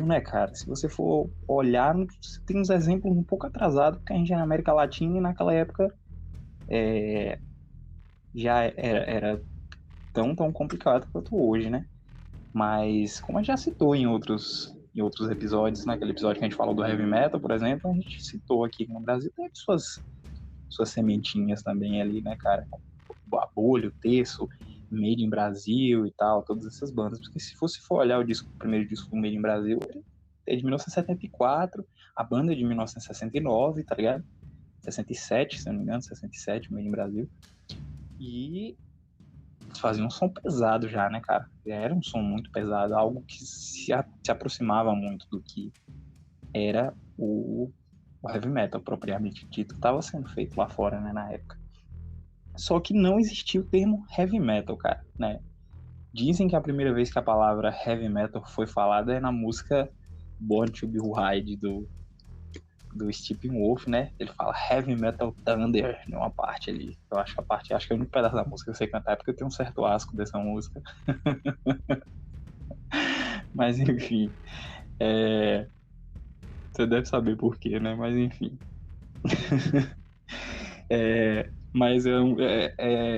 né, cara? Se você for olhar, tem uns exemplos um pouco atrasados, porque a gente é na América Latina e naquela época já era tão complicado quanto hoje, né? Mas, como a gente já citou em outros episódios, naquele episódio que a gente falou do heavy metal, por exemplo, a gente citou aqui que no Brasil teve suas sementinhas também ali, né, cara? A Bolha, o Terço, Made in Brasil e tal, todas essas bandas. Porque se você for olhar o primeiro disco do Made in Brasil, ele é de 1974, a banda é de 1969, tá ligado? 67, se eu não me engano, 67, Made in Brasil. E fazia um som pesado já, né, cara? Era um som muito pesado, algo que se aproximava muito do que era o heavy metal, propriamente dito, estava sendo feito lá fora, né, na época. Só que não existia o termo heavy metal, cara, né? Dizem que a primeira vez que a palavra heavy metal foi falada é na música Born to Be Wild do Steppenwolf, né? Ele fala Heavy Metal Thunder numa parte ali. Eu acho que acho que é o único pedaço da música que eu sei cantar, porque eu tenho um certo asco dessa música. Mas enfim, você deve saber por quê, né? Mas enfim. Mas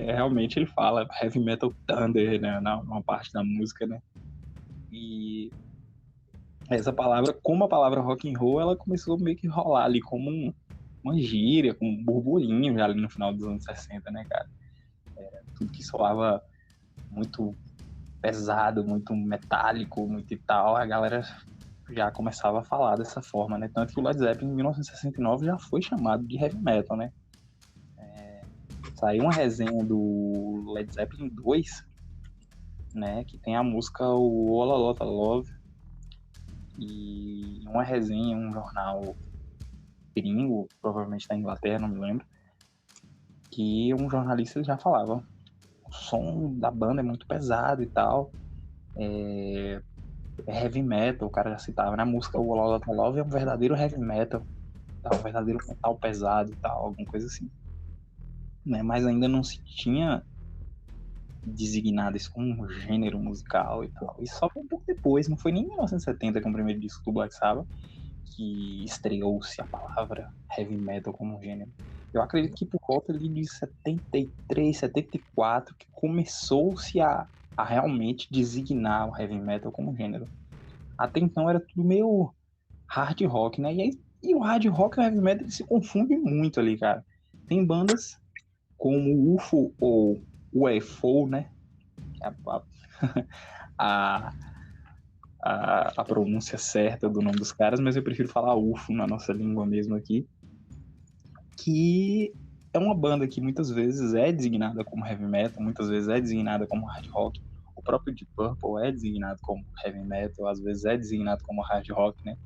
realmente ele fala Heavy Metal Thunder, né? Numa parte da música, né? E essa palavra, como a palavra rock and roll, ela começou meio que rolar ali como uma gíria, com um burburinho já ali no final dos anos 60, né, cara? Tudo que soava muito pesado, muito metálico, muito e tal, a galera já começava a falar dessa forma, né? Tanto que o Led Zeppelin em 1969 já foi chamado de heavy metal, né? Saiu uma resenha do Led Zeppelin 2, né? Que tem a música o All a Lot of Love, e uma resenha em um jornal gringo, provavelmente da Inglaterra, não me lembro, que um jornalista já falava: o som da banda é muito pesado e tal, é heavy metal, o cara já citava, né? A música o All Out Love é um verdadeiro heavy metal, tá? Um verdadeiro metal pesado e tal, alguma coisa assim, né? Mas ainda não se tinha designado isso como um gênero musical e tal. E só um pouco depois, não foi nem em 1970 com o primeiro disco do Black Sabbath que estreou-se a palavra heavy metal como um gênero. Eu acredito que por volta ali de 73, 74 que começou-se a realmente designar o heavy metal como gênero. Até então era tudo meio hard rock, né? E o hard rock e o heavy metal se confundem muito ali, cara. Tem bandas como o UFO ou o UFO, né? A, a pronúncia certa do nome dos caras, mas eu prefiro falar UFO na nossa língua mesmo aqui, que é uma banda que muitas vezes é designada como heavy metal, muitas vezes é designada como hard rock. O próprio Deep Purple é designado como heavy metal, às vezes é designado como hard rock, né?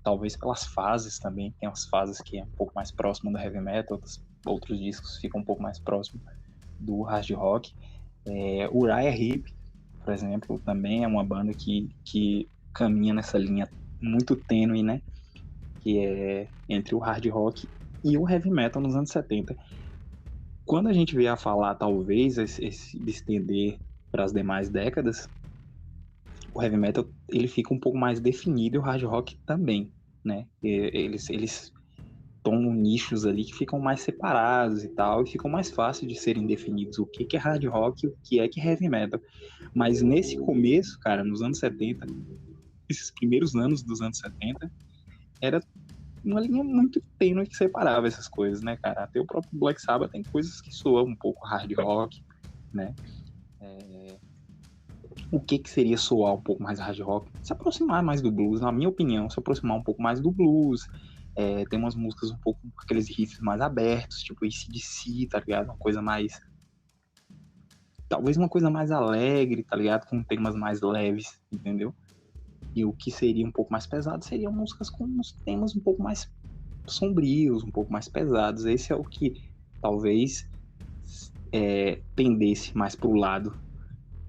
Talvez pelas fases também, tem umas fases que é um pouco mais próximo do heavy metal, outros discos ficam um pouco mais próximo do hard rock. O Uriah Heep, por exemplo, também é uma banda que caminha nessa linha muito tênue, né? Que é entre o hard rock e o heavy metal nos anos 70. Quando a gente vier a falar, talvez, esse estender para as demais décadas, o heavy metal ele fica um pouco mais definido e o hard rock também, né? Eles tomam nichos ali que ficam mais separados e tal, e ficam mais fáceis de serem definidos o que é hard rock e o que é heavy metal. Mas nesse começo, cara, nos anos 70, esses primeiros anos dos anos 70, era uma linha muito tênue que separava essas coisas, né, cara? Até o próprio Black Sabbath tem coisas que soam um pouco hard rock, né? O que seria soar um pouco mais hard rock? Se aproximar mais do blues, na minha opinião, se aproximar um pouco mais do blues. Tem umas músicas um pouco com aqueles riffs mais abertos, tipo AC/DC, tá ligado? Uma coisa mais... Talvez uma coisa mais alegre, tá ligado? Com temas mais leves, entendeu? E o que seria um pouco mais pesado seriam músicas com uns temas um pouco mais sombrios, um pouco mais pesados. Esse é o que talvez tendesse mais pro lado.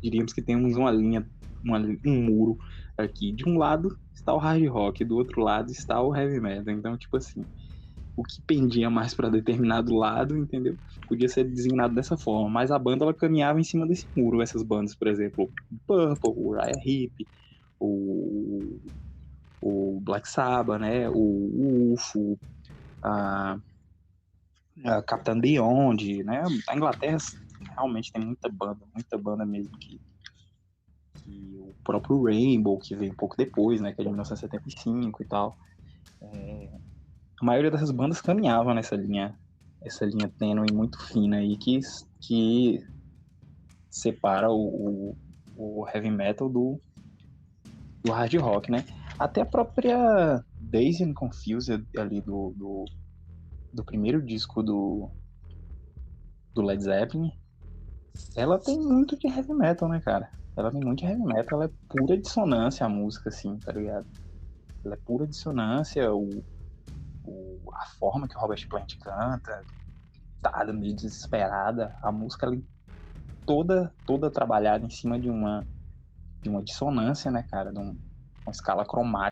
Diríamos que temos uma linha, um muro aqui. De um lado está o hard rock, do outro lado está o heavy metal. Então, tipo assim, o que pendia mais para determinado lado, entendeu? Podia ser designado dessa forma, mas a banda ela caminhava em cima desse muro. Essas bandas, por exemplo, o Purple, o Uriah Heep, o Black Sabbath, né? O UFO, a Captain Beyond, né? A Inglaterra realmente tem muita banda mesmo que o próprio Rainbow, que veio um pouco depois, né? Que é de 1975 e tal. A maioria dessas bandas caminhava nessa linha, essa linha tênue muito fina aí que separa o heavy metal do hard rock, né? Até a própria Dazed and Confused ali do primeiro disco do Led Zeppelin, ela tem muito de heavy metal, né, cara? Ela tem muito de heavy metal, ela é pura dissonância a música, assim, tá ligado? Ela é pura dissonância, a forma que o Robert Plant canta, tá meio desesperada, a música ela é toda trabalhada em cima de uma dissonância, né, cara? De uma escala cromática